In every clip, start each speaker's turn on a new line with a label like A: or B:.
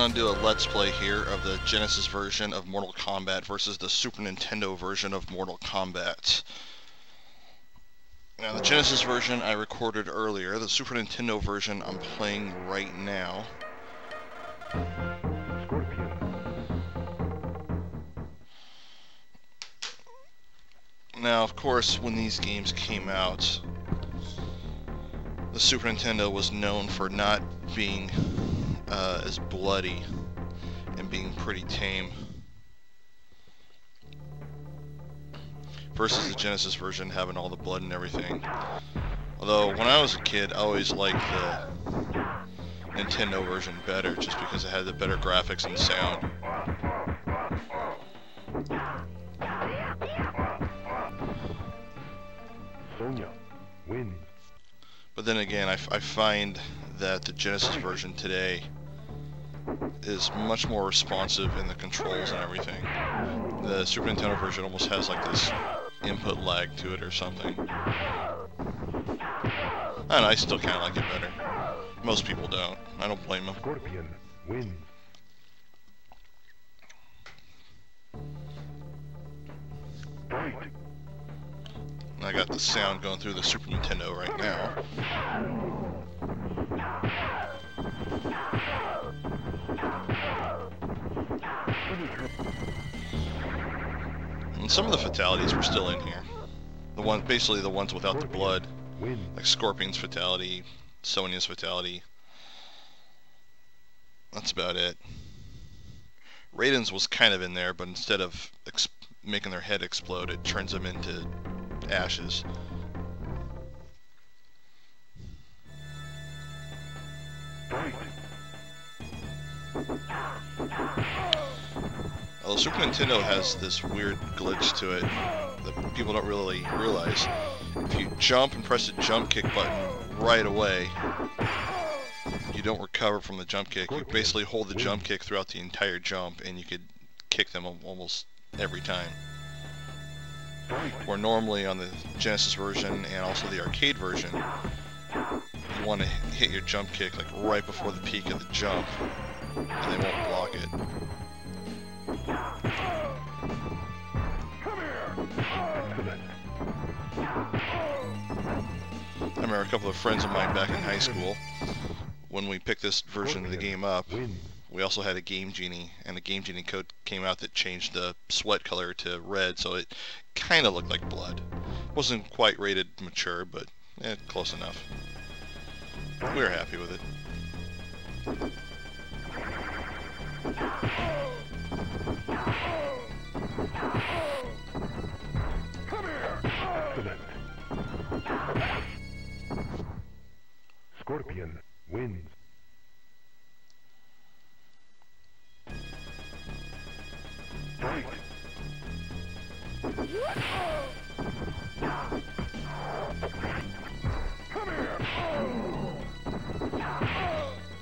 A: going to do a Let's Play here of the Genesis version of Mortal Kombat versus the Super Nintendo version of Mortal Kombat. Now, the Genesis version I recorded earlier. The Super Nintendo version I'm playing right now. Now, of course, when these games came out, the Super Nintendo was known for not being as bloody and being pretty tame, versus the Genesis version having all the blood and everything. Although when I was a kid, I always liked the Nintendo version better, just because it had the better graphics and sound.
B: Sonya wins.
A: But then again, I find that the Genesis version today is much more responsive in the controls and everything. The Super Nintendo version almost has like this input lag to it or something. I don't know, I still kind of like it better. Most people don't. I don't blame them.
B: Scorpion wins. Fight.
A: I got the sound going through the Super Nintendo right now. And some of the fatalities were still in here. Basically the ones without the blood. Like Scorpion's fatality, Sonya's fatality. That's about it. Raiden's was kind of in there, but instead of making their head explode, it turns them into ashes. Well, Super Nintendo has this weird glitch to it that people don't really realize. If you jump and press the jump kick button right away, you don't recover from the jump kick. You basically hold the jump kick throughout the entire jump, and you could kick them almost every time. Where normally on the Genesis version and also the arcade version, you want to hit your jump kick like right before the peak of the jump, and they won't block it. I remember a couple of friends of mine back in high school, when we picked this version of the game up, we also had a Game Genie, and the Game Genie code came out that changed the sweat color to red, so it kind of looked like blood. Wasn't quite rated mature, but close enough. We were happy with it.
B: Excellent. Scorpion wins. Fight.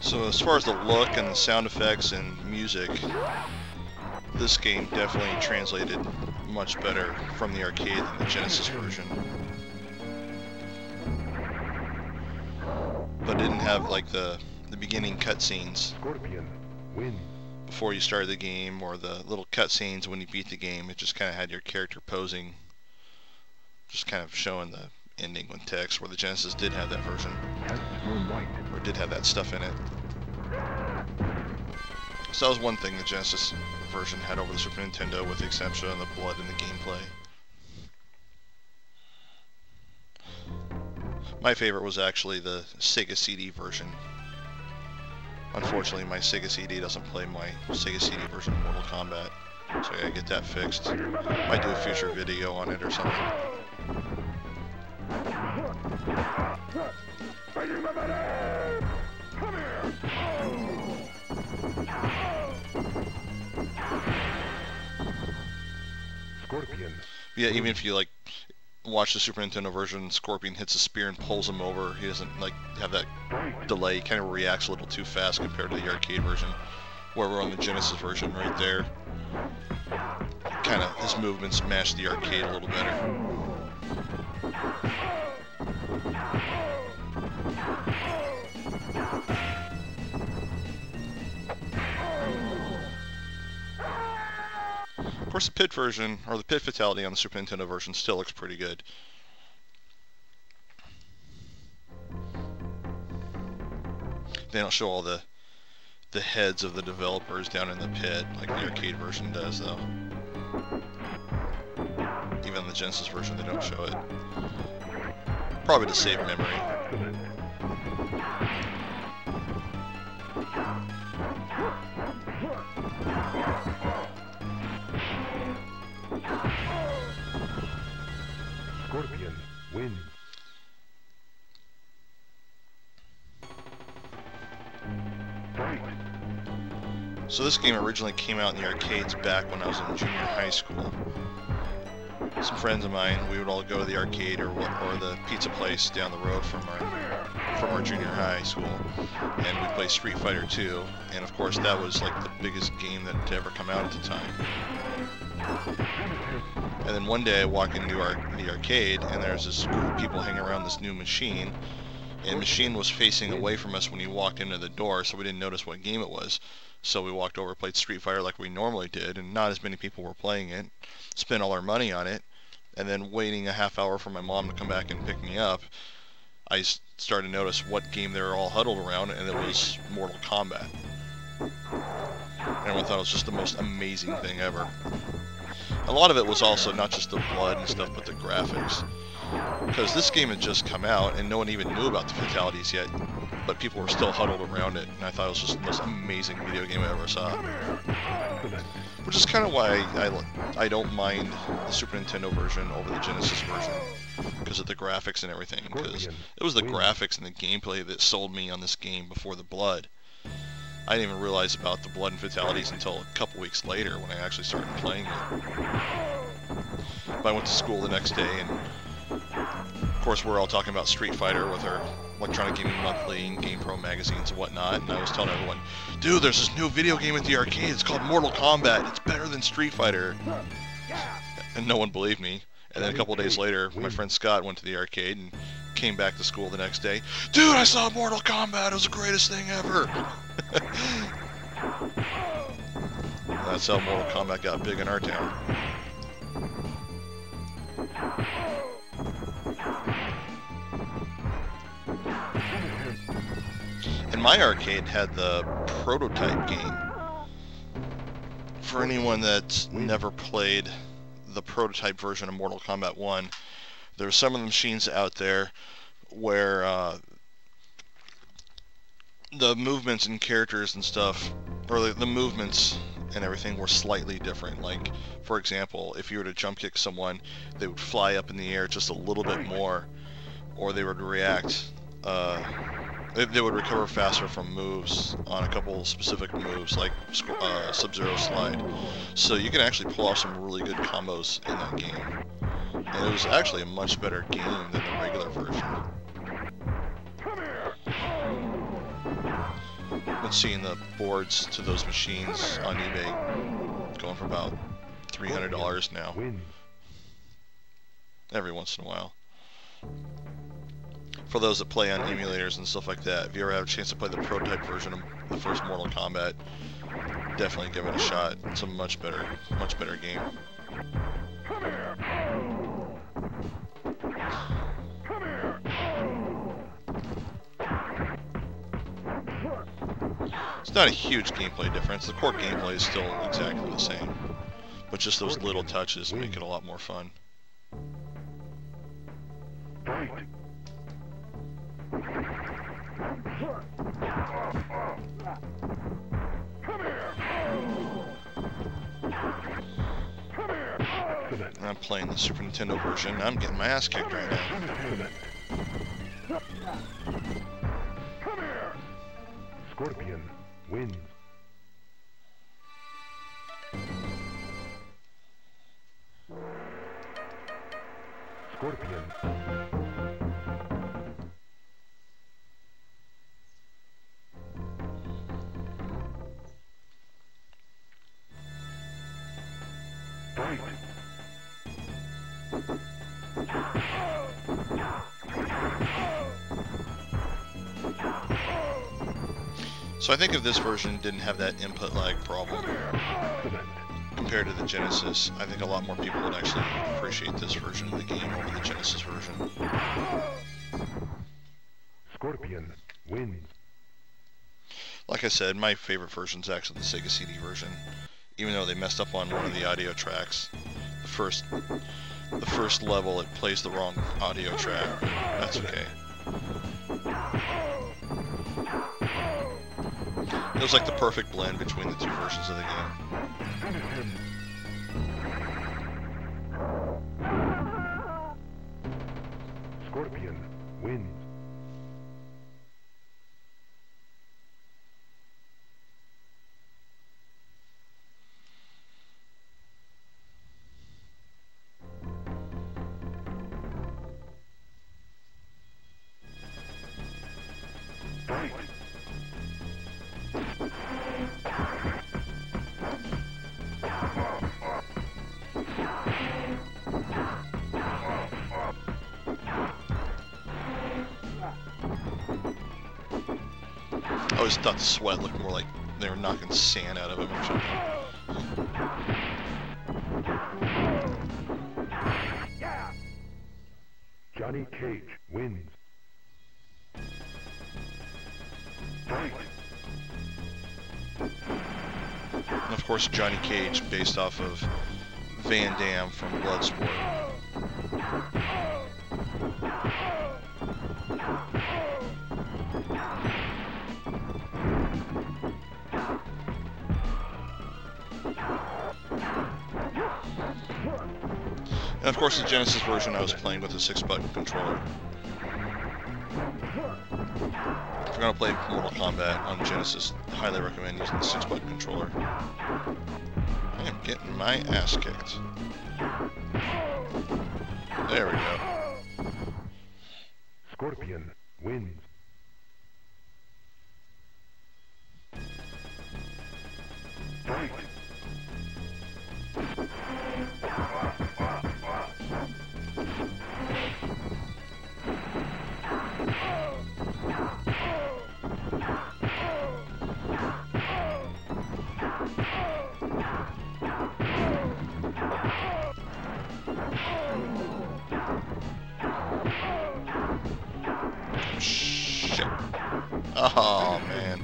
A: So as far as the look and the sound effects and music, this game definitely translated much better from the arcade than the Genesis version. But it didn't have like the beginning cutscenes before you started the game, or the little cutscenes when you beat the game. It just kind of had your character posing, just kind of showing the ending with text, where the Genesis did have that version, or did have that stuff in it. So that was one thing the Genesis version had over the Super Nintendo, with the exception of the blood in the gameplay. My favorite was actually the Sega CD version. Unfortunately, my Sega CD doesn't play my Sega CD version of Mortal Kombat, so I gotta get that fixed. Might do a future video on it or something.
B: Scorpion.
A: Yeah, even if you like watch the Super Nintendo version, Scorpion hits a spear and pulls him over. He doesn't like have that delay. He kind of reacts a little too fast compared to the arcade version, where we're on the Genesis version right there. Kind of his movements match the arcade a little better. Of course, the pit version, or the pit fatality on the Super Nintendo version, still looks pretty good. They don't show all the heads of the developers down in the pit like the arcade version does, though. Even the Genesis version, they don't show it. Probably to save memory.
B: Scorpion wins.
A: So this game originally came out in the arcades back when I was in junior high school. Some friends of mine, we would all go to the arcade or the pizza place down the road from our junior high school, and we'd play Street Fighter 2, and of course that was like the biggest game that had ever come out at the time. And then one day I walk into the arcade, and there's this group of people hanging around this new machine, and the machine was facing away from us when you walked into the door, so we didn't notice what game it was. So we walked over, played Street Fighter like we normally did, and not as many people were playing it. Spent all our money on it, and then waiting a half hour for my mom to come back and pick me up, I started to notice what game they were all huddled around, and it was Mortal Kombat. Everyone thought it was just the most amazing thing ever. A lot of it was also not just the blood and stuff, but the graphics. Because this game had just come out, and no one even knew about the fatalities yet, but people were still huddled around it, and I thought it was just the most amazing video game I ever saw. Which is kind of why I don't mind the Super Nintendo version over the Genesis version, because of the graphics and everything, because it was the graphics and the gameplay that sold me on this game before the blood. I didn't even realize about the blood and fatalities until a couple weeks later when I actually started playing it. But I went to school the next day, and of course we're all talking about Street Fighter with our Electronic Gaming Monthly and GamePro magazines and whatnot, and I was telling everyone, dude, there's this new video game at the arcade, it's called Mortal Kombat, it's better than Street Fighter. And no one believed me. And then a couple of days later, my friend Scott went to the arcade and came back to school the next day. Dude, I saw Mortal Kombat, it was the greatest thing ever! That's how Mortal Kombat got big in our town. And my arcade had the prototype game. For anyone that's never played the prototype version of Mortal Kombat 1, there's some of the machines out there where the movements and characters and stuff, or the movements and everything were slightly different. Like, for example, if you were to jump kick someone, they would fly up in the air just a little bit more, or they would react, they would recover faster from moves on a couple specific moves, like Sub-Zero Slide. So you can actually pull off some really good combos in that game. And it was actually a much better game than the regular version. I've been seeing the boards to those machines on eBay going for about $300 now. Every once in a while. For those that play on emulators and stuff like that, if you ever have a chance to play the prototype version of the first Mortal Kombat, definitely give it a shot. It's a much better game. It's not a huge gameplay difference. The core gameplay is still exactly the same, but just those little touches make it a lot more fun. I'm playing the Super Nintendo version. I'm getting my ass kicked right now.
B: Scorpion wins. Scorpion. Fight.
A: So I think if this version didn't have that input lag problem, compared to the Genesis, I think a lot more people would actually appreciate this version of the game over the Genesis version.
B: Scorpion wins.
A: Like I said, my favorite version is actually the Sega CD version. Even though they messed up on one of the audio tracks. The first level, it plays the wrong audio track. That's okay. It was like the perfect blend between the two versions of the game.
B: Scorpion wins. Fight.
A: I always thought the sweat looked more like they were knocking sand out of him or something.
B: Johnny Cage wins. Fight.
A: And of course, Johnny Cage, based off of Van Damme from Bloodsport. And of course, the Genesis version I was playing with a 6-button controller. If you're going to play Mortal Kombat on Genesis, I highly recommend using the 6-button controller. I am getting my ass kicked. There we go.
B: Scorpion wins. Fight.
A: Shit. Oh, man.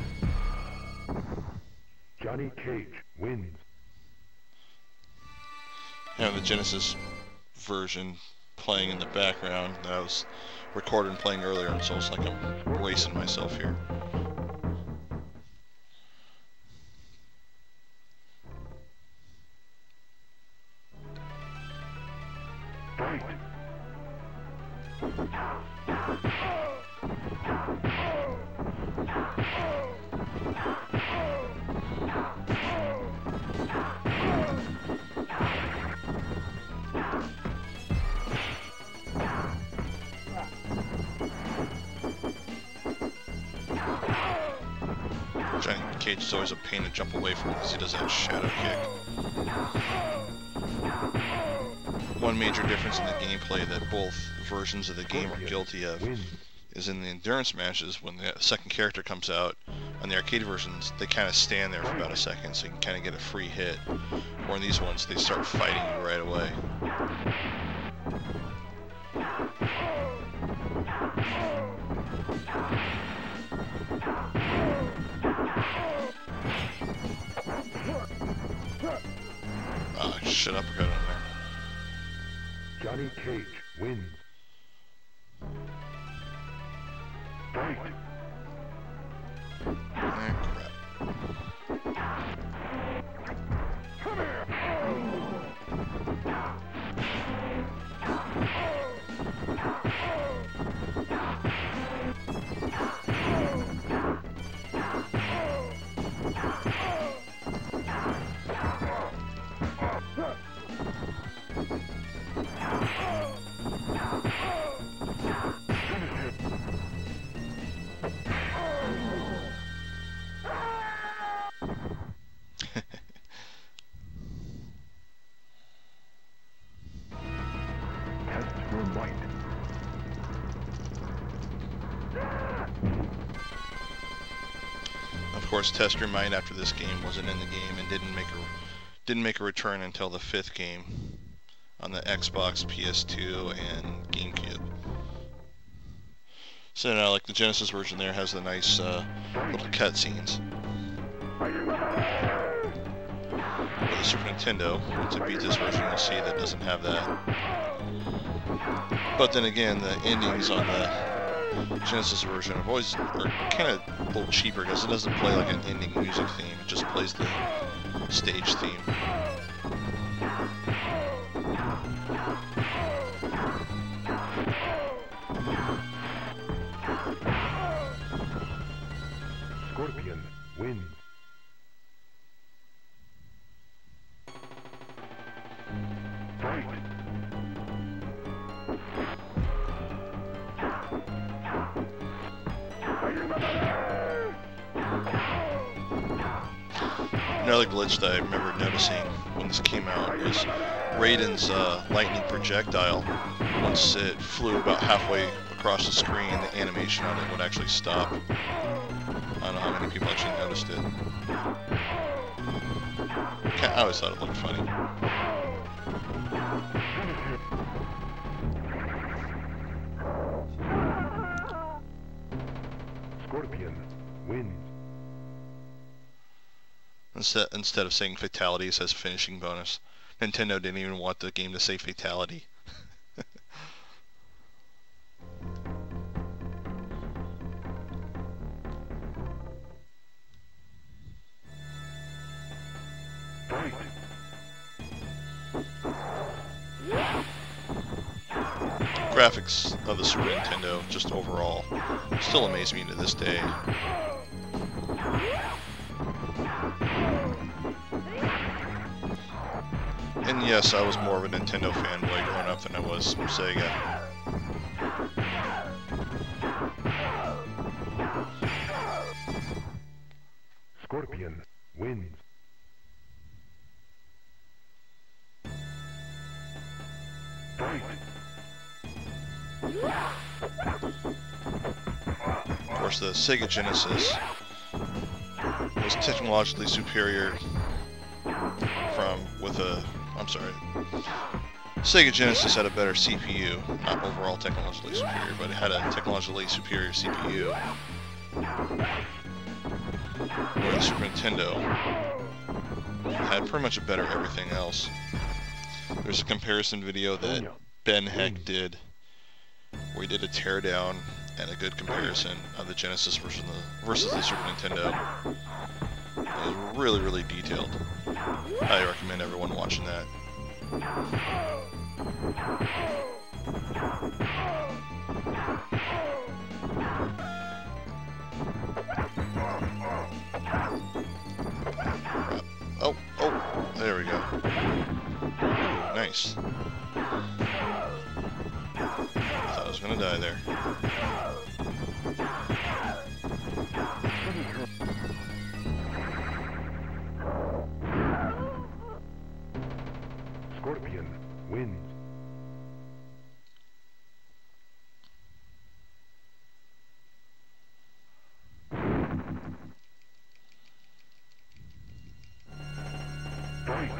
B: Johnny Cage wins.
A: You know, the Genesis version playing in the background that I was recording and playing earlier, and so it's like I'm wasting myself here.
B: Fight.
A: Johnny Cage is always a pain to jump away from because he does that shadow kick. One major difference in the gameplay that both versions of the game are guilty of is in the endurance matches. When the second character comes out on the arcade versions, they kind of stand there for about a second so you can kind of get a free hit. Or in these ones, they start fighting you right away. Ah, shit, uppercut on there.
B: Johnny Cage wins. Fight.
A: Ah, crap.
B: Come here.
A: Of course, Test Your Mind after this game wasn't in the game and didn't make a didn't make a return until the 5th game on the Xbox, PS2, and GameCube. So now, like the Genesis version there has the nice little cutscenes. With the Super Nintendo, once I beat this version, you'll see that doesn't have that. But then again, the endings on the Genesis version are kind of a little cheaper because it doesn't play like an ending music theme. It just plays the stage theme.
B: Scorpion wins. Fight.
A: Another glitch that I remember noticing when this came out is Raiden's lightning projectile. Once it flew about halfway across the screen, the animation on it would actually stop. I don't know how many people actually noticed it. I always thought it looked funny.
B: Scorpion wins.
A: Instead of saying fatality, it says finishing bonus. Nintendo didn't even want the game to say fatality.
B: Fight.
A: Graphics of the Super Nintendo, just overall, still amaze me to this day. And yes, I was more of a Nintendo fanboy growing up than I was Sega.
B: Scorpion wins. Fight.
A: Of course, the Sega Genesis was technologically superior Sega Genesis had a better CPU, not overall technologically superior, but it had a technologically superior CPU. Where the Super Nintendo had pretty much a better everything else. There's a comparison video that Ben Heck did, where he did a teardown and a good comparison of the Genesis versus the Super Nintendo. It was really, really detailed. I recommend everyone watching that. Oh, there we go. Ooh, nice. Thought I was gonna die there.
B: Scorpion wins. Fight.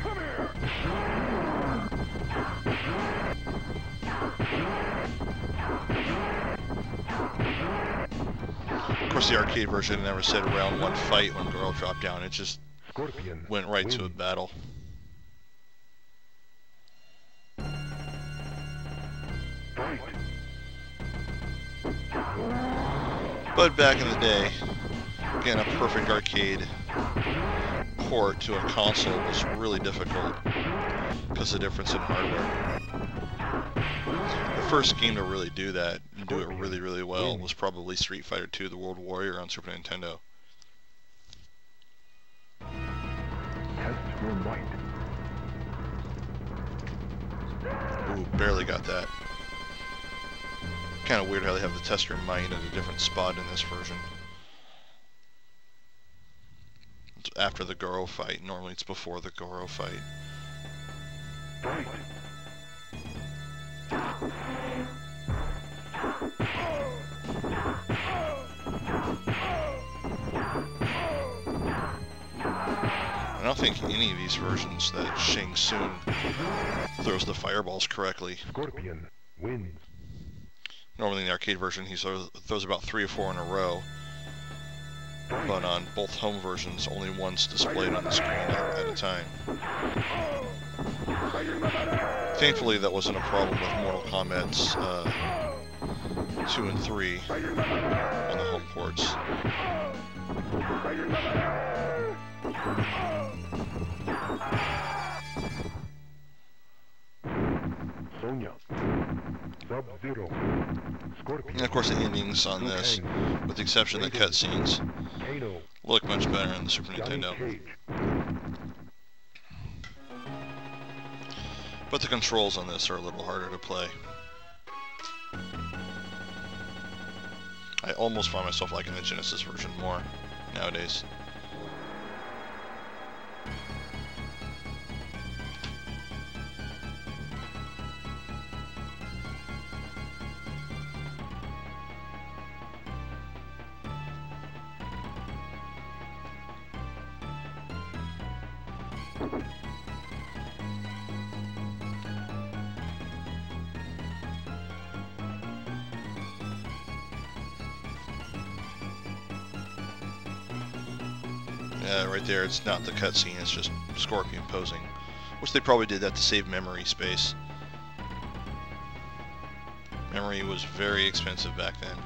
B: Come here.
A: Of course, the arcade version never said round 1 fight when Girl dropped down. It just
B: Scorpion
A: went right
B: wins.
A: to a battle.
B: Fight.
A: But back in the day, getting a perfect arcade port to a console was really difficult because of the difference in hardware. The first game to really do that and do it really, really well was probably Street Fighter II: The World Warrior on Super Nintendo.
B: Test your might.
A: Ooh, barely got that. Kind of weird how they have the test your might at a different spot in this version. It's after the Goro fight. Normally it's before the Goro fight.
B: Fight.
A: don't think any of these versions that Shang Tsung throws the fireballs correctly.
B: Scorpion wins.
A: Normally in the arcade version he throws about 3 or 4 in a row, but on both home versions only one's displayed on the screen at a time. Thankfully that wasn't a problem with Mortal Kombat's 2 and 3 on the home ports.
B: Sonya. Sub-Zero. Scorpion.
A: And of course the endings on this, with the exception of the cutscenes,
B: Kano.
A: look much better on the Super
B: Johnny
A: Nintendo.
B: Cage.
A: But the controls on this are a little harder to play. I almost find myself liking the Genesis version more nowadays. Right there, it's not the cutscene, it's just Scorpion posing. Which they probably did that to save memory space. Memory was very expensive back then.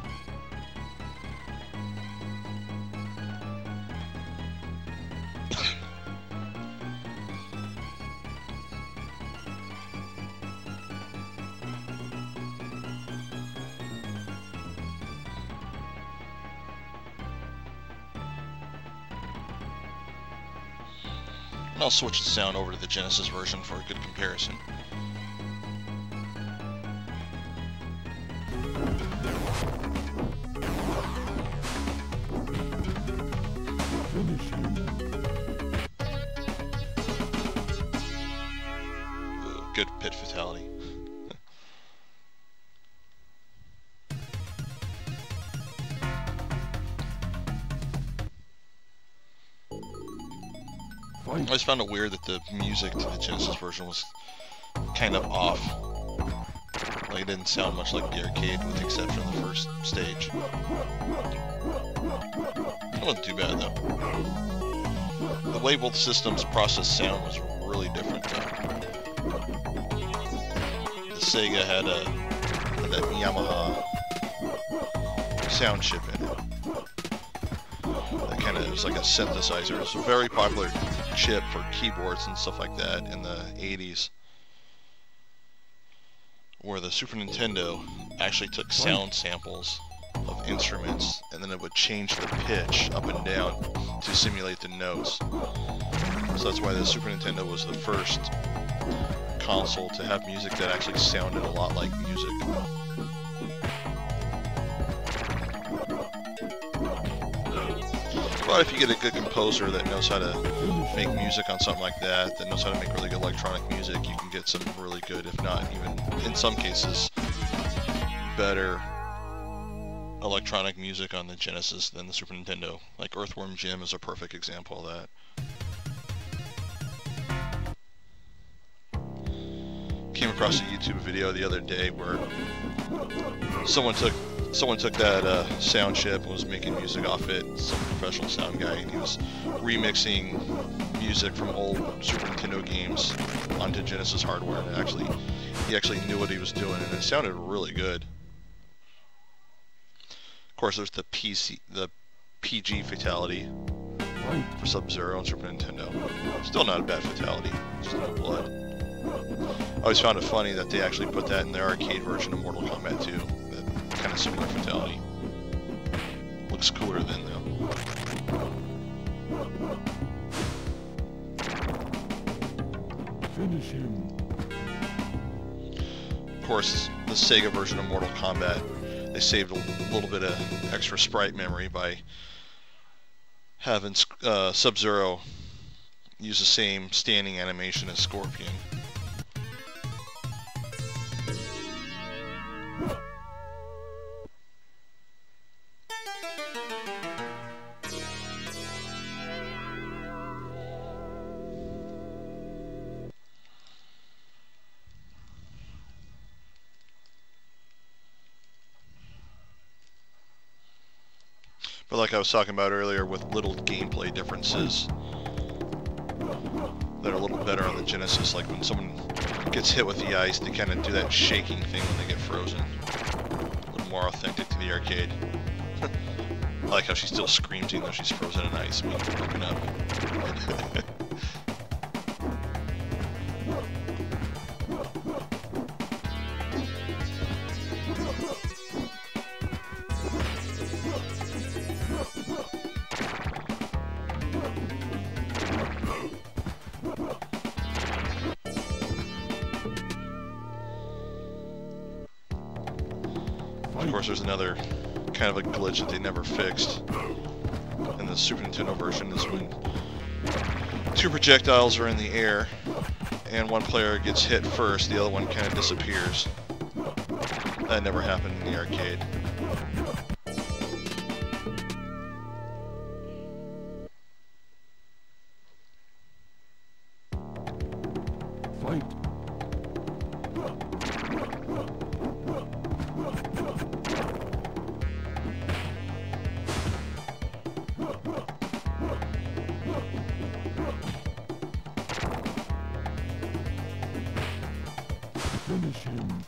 A: I'll switch the sound over to the Genesis version for a good comparison. Ooh, good pit fatality. I always found it weird that the music to the Genesis version was kind of off. Like, it didn't sound much like the arcade, with the exception of the first stage. It wasn't too bad, though. The way both systems processed sound was really different, though. The Sega had that Yamaha sound chip in it. That kind of, it was like a synthesizer. It was a very popular chip for keyboards and stuff like that in the 80s, where the Super Nintendo actually took sound samples of instruments and then it would change the pitch up and down to simulate the notes. So that's why the Super Nintendo was the first console to have music that actually sounded a lot like music. But if you get a good composer that knows how to make music on something like that, that knows how to make really good electronic music, you can get some really good, if not even, in some cases, better electronic music on the Genesis than the Super Nintendo. Like Earthworm Jim is a perfect example of that. Came across a YouTube video the other day where someone took that sound chip and was making music off it, some professional sound guy, and he was remixing music from old Super Nintendo games onto Genesis hardware, and he actually knew what he was doing, and it sounded really good. Of course, there's the PG fatality for Sub-Zero and Super Nintendo. Still not a bad fatality, just no blood. I always found it funny that they actually put that in the arcade version of Mortal Kombat 2. Kind of similar fatality. Looks cooler than though.
B: Finish him.
A: Of course, the Sega version of Mortal Kombat, they saved a little bit of extra sprite memory by having Sub-Zero use the same standing animation as Scorpion. But like I was talking about earlier, with little gameplay differences that are a little better on the Genesis, like when someone gets hit with the ice, they kind of do that shaking thing when they get frozen. A little more authentic to the arcade. I like how she still screams even though she's frozen in ice, being broken up. Of course, there's another kind of a glitch that they never fixed in the Super Nintendo version, is when two projectiles are in the air and one player gets hit first, the other one kind of disappears. That never happened in the arcade.
B: Fight. Finish him.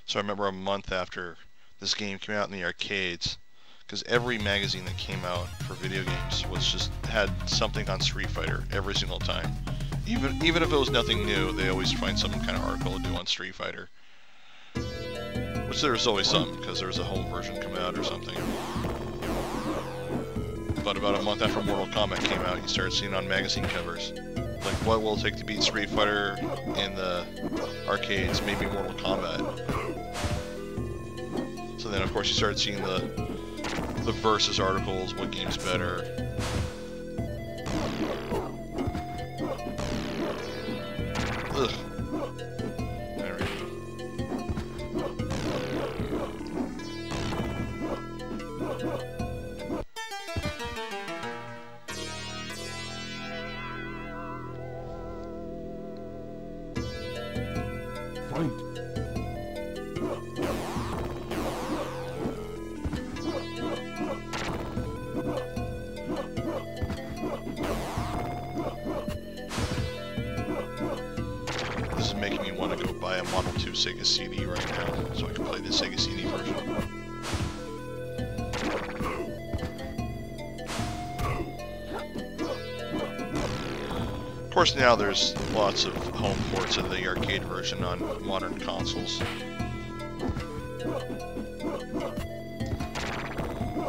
A: So I remember a month after this game came out in the arcades, because every magazine that came out for video games had something on Street Fighter every single time. Even if it was nothing new, they always find some kind of article to do on Street Fighter. Which there was always some, because there was a home version come out or something. But about a month after Mortal Kombat came out, you started seeing on magazine covers, like, what will it take to beat Street Fighter in the arcades? Maybe Mortal Kombat. So then, of course, you started seeing the versus articles, what game's better. Ugh. Alright.
B: Fight.
A: This is making me want to go buy a Model 2 Sega CD right now, so I can play the Sega CD version. Of course, now there's lots of home ports of the arcade version on modern consoles.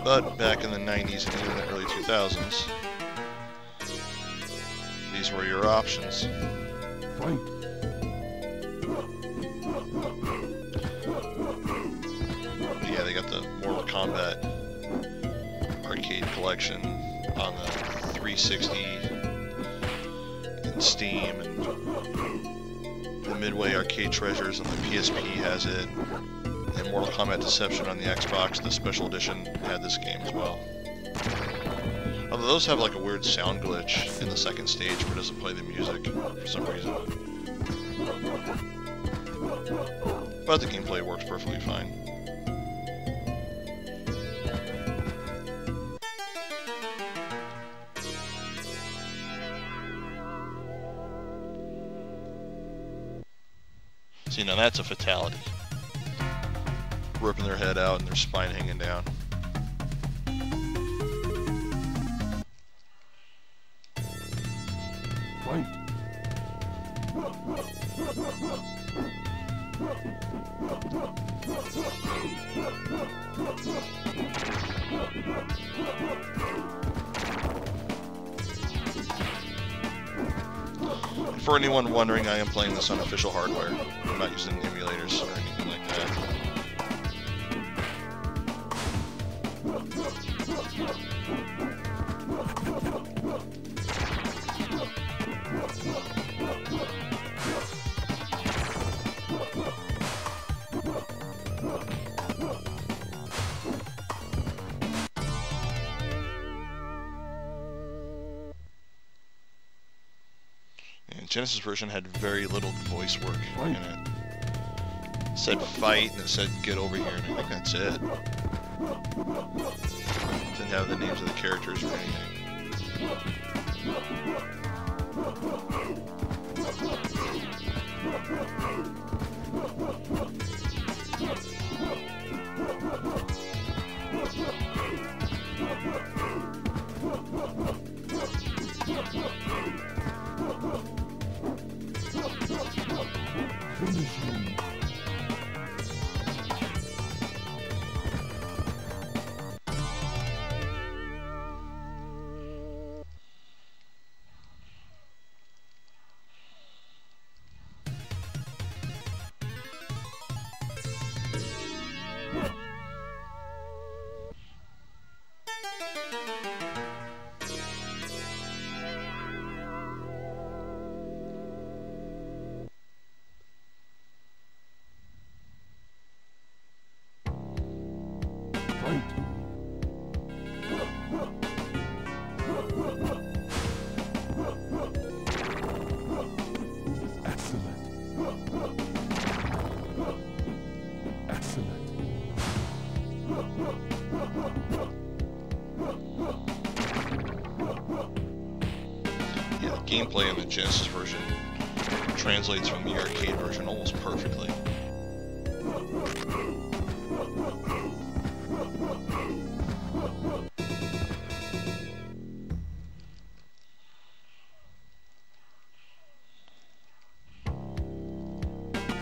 A: But back in the 90s and even the early 2000s, these were your options.
B: Fight.
A: Yeah, they got the Mortal Kombat arcade collection on the 360 in Steam, and the Midway Arcade Treasures on the PSP has it, and Mortal Kombat Deception on the Xbox, the special edition, had this game as well. Although those have like a weird sound glitch in the second stage where it doesn't play the music for some reason. But the gameplay works perfectly fine. See, now that's a fatality. Ripping their head out and their spine hanging down.
B: Fight.
A: For anyone wondering, I am playing this on official hardware. I'm not using emulators or anything like that. Genesis version had very little voice work in it. It said fight and it said get over here, and I think that's it. Didn't have the names of the characters or anything.
B: Finish him. Fight. Excellent. Excellent.
A: Yeah, the gameplay in the Genesis version translates from the arcade version almost perfectly.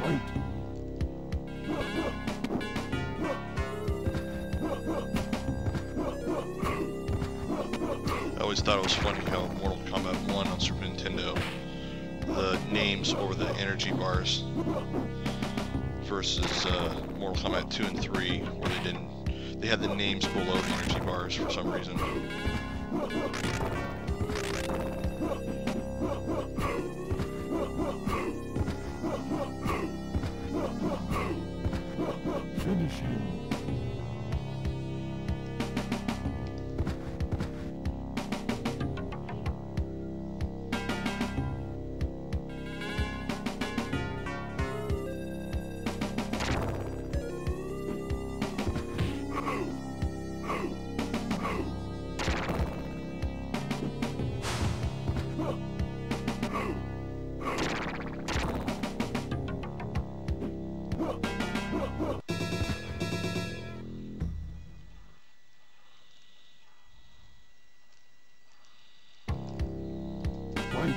B: Fight.
A: I always thought it was funny how Mortal Kombat 1 on Super Nintendo, the names over the energy bars versus Mortal Kombat 2 and 3, where they had the names below the energy bars for some reason.
B: Finish him. Fight.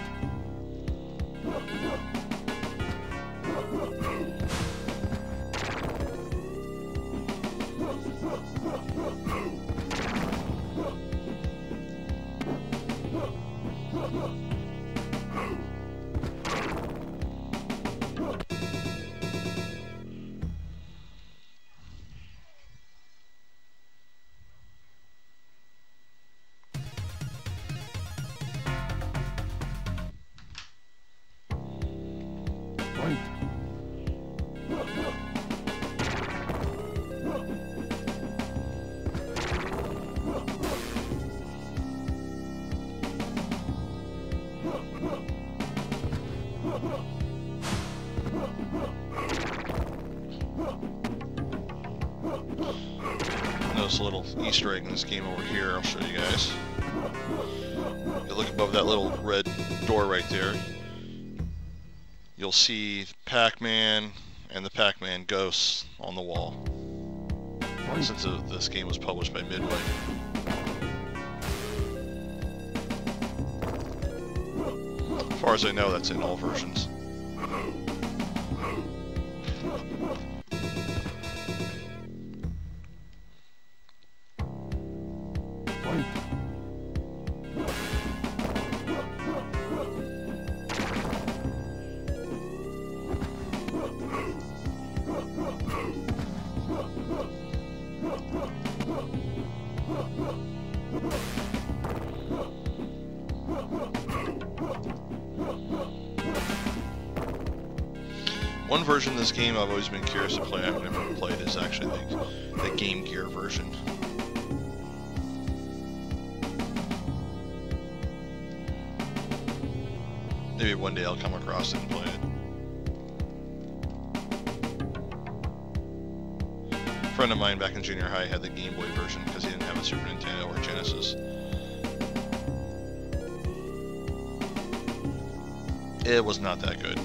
B: Fight.
A: Notice a little Easter egg in this game over here. I'll show you guys. You look above that little red door right there. You'll see Pac-Man and the Pac-Man ghosts on the wall. Since this game was published by Midway. As far as I know, that's in all versions.
B: Fight.
A: One version of this game I've always been curious to play, I've never played, is actually the Game Gear version. Maybe one day I'll come across it and play it. A friend of mine back in junior high had the Game Boy version because he didn't have a Super Nintendo or Genesis. It was not that good.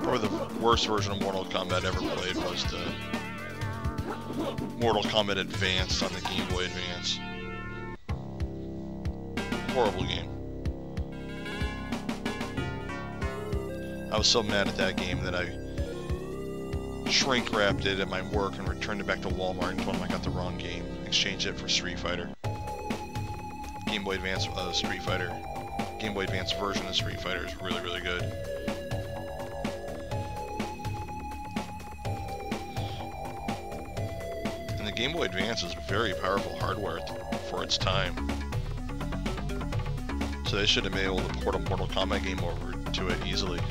A: Probably the worst version of Mortal Kombat ever played was the Mortal Kombat Advance on the Game Boy Advance. Horrible game. I was so mad at that game that I shrink wrapped it at my work and returned it back to Walmart and told them I got the wrong game. Exchanged it for Street Fighter. Game Boy Advance Street Fighter. Game Boy Advance version of Street Fighter is really, really good. And the Game Boy Advance is very powerful hardware for its time. So they should have been able to port a Mortal Kombat game over to it easily.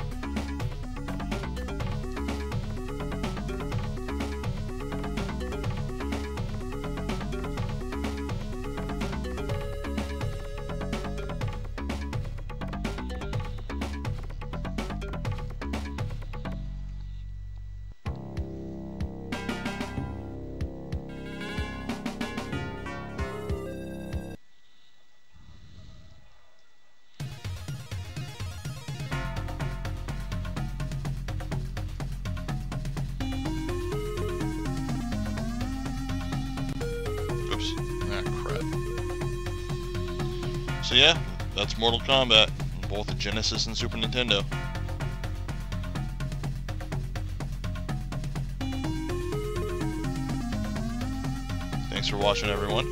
A: So yeah, that's Mortal Kombat, both the Genesis and Super Nintendo. Thanks for watching, everyone.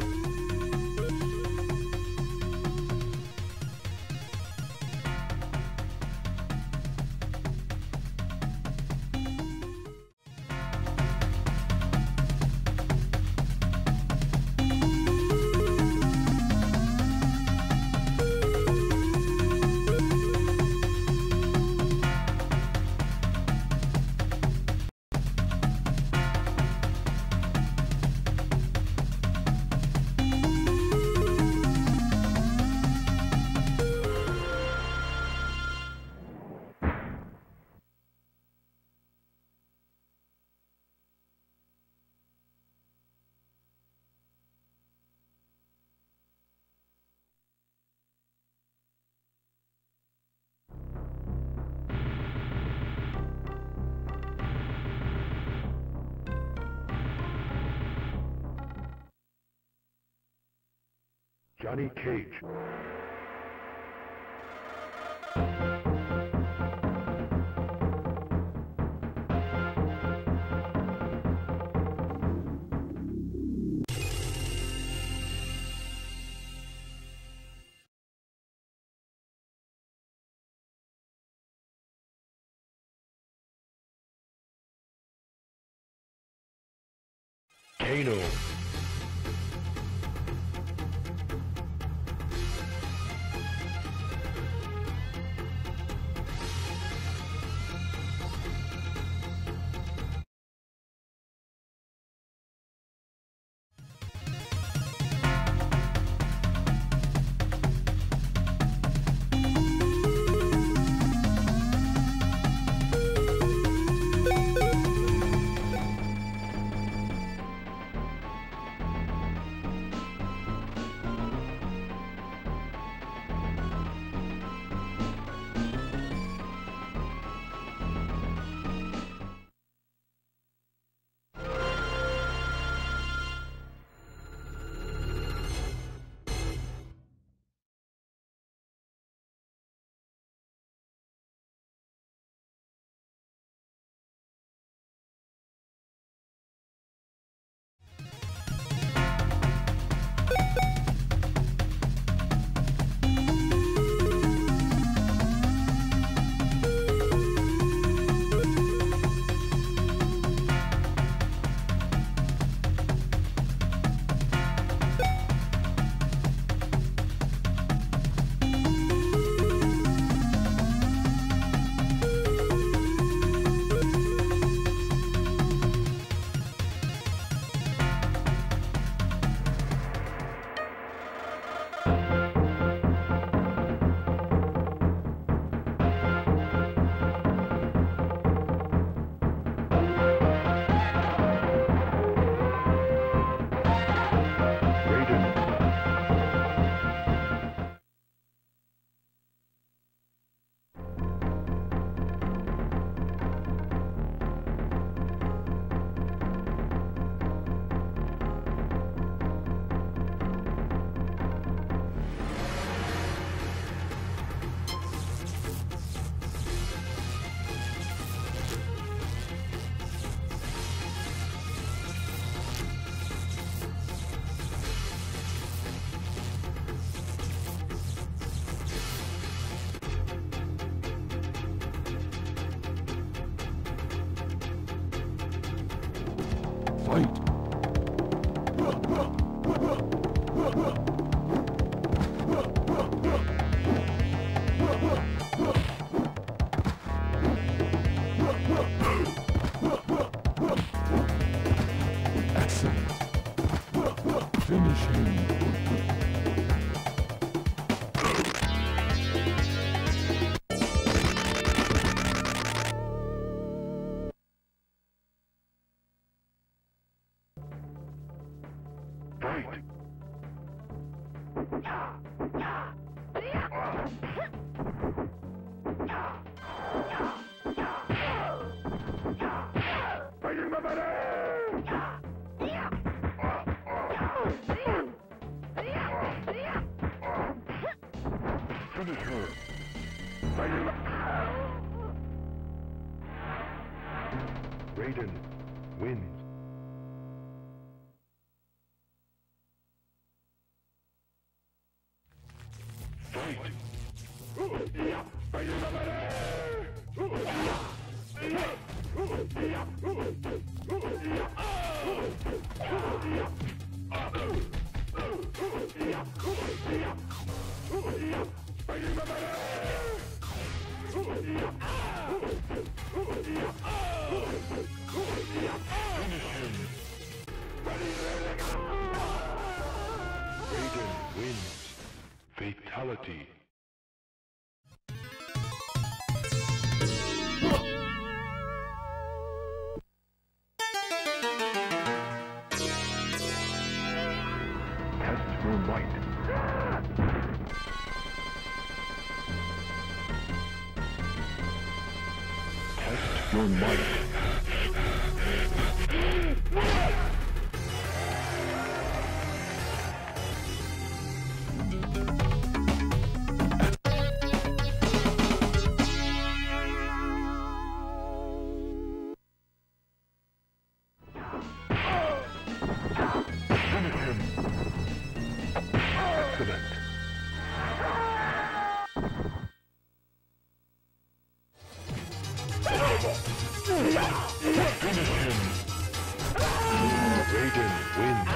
B: Johnny Cage. Kano. Fight! Excellent. Finish him. Fight! Finish her. Raiden wins. Fight! Raiden wins. Fatality. Test your might. Test your might. Finish him. Excellent. Finish him. Raiden wins.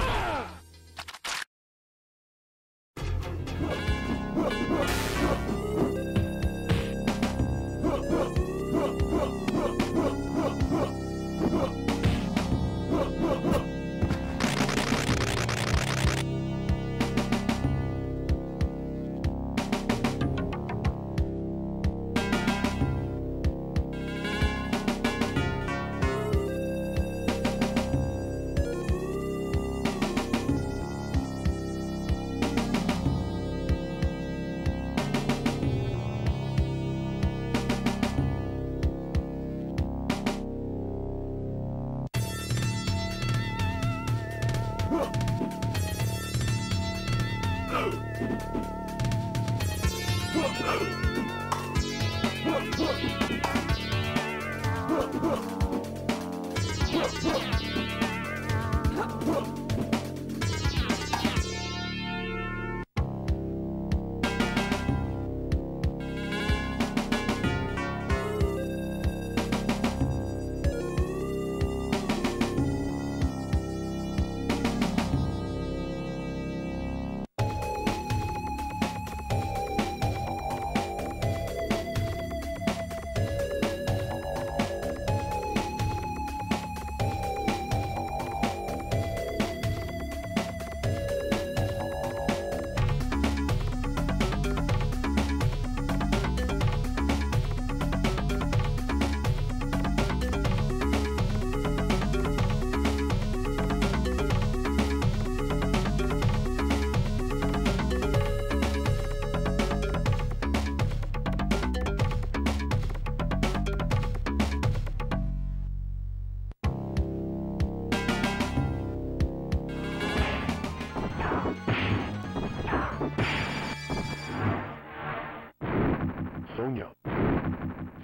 B: Sonya,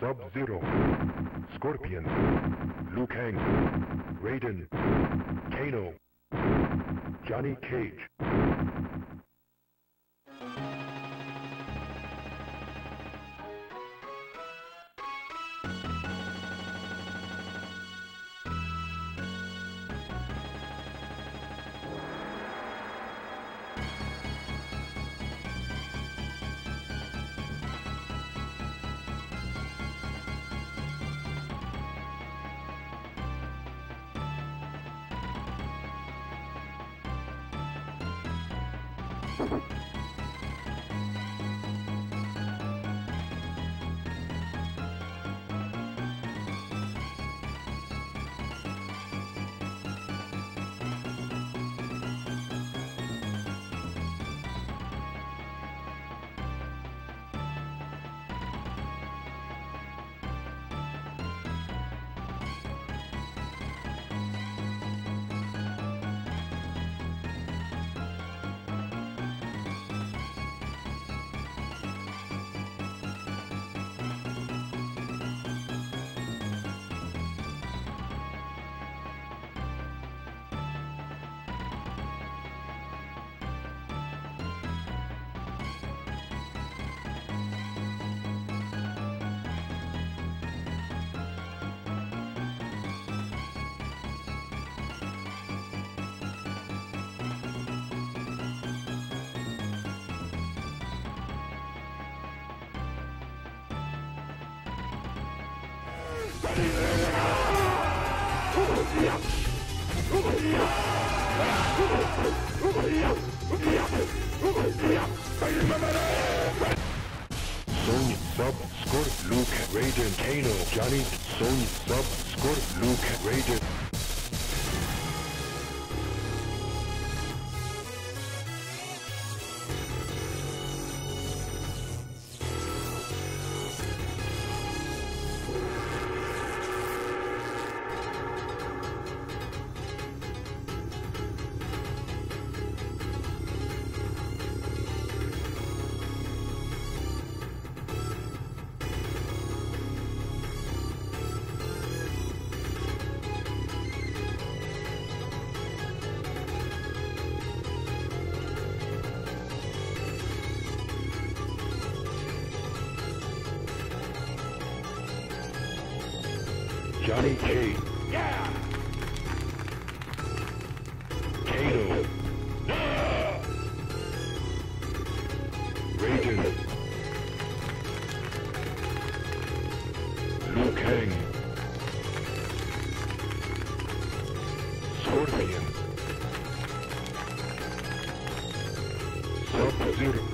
B: Sub-Zero, Scorpion, Liu Kang, Raiden, Kano, Johnny Cage. Sonya Sub Scorp Luke Raiden Kano Johnny Sonya Sub Scorp Luke Raiden Johnny K. Yeah! Kano. Raiden. Liu Kang. Scorpion. Sub-Zero.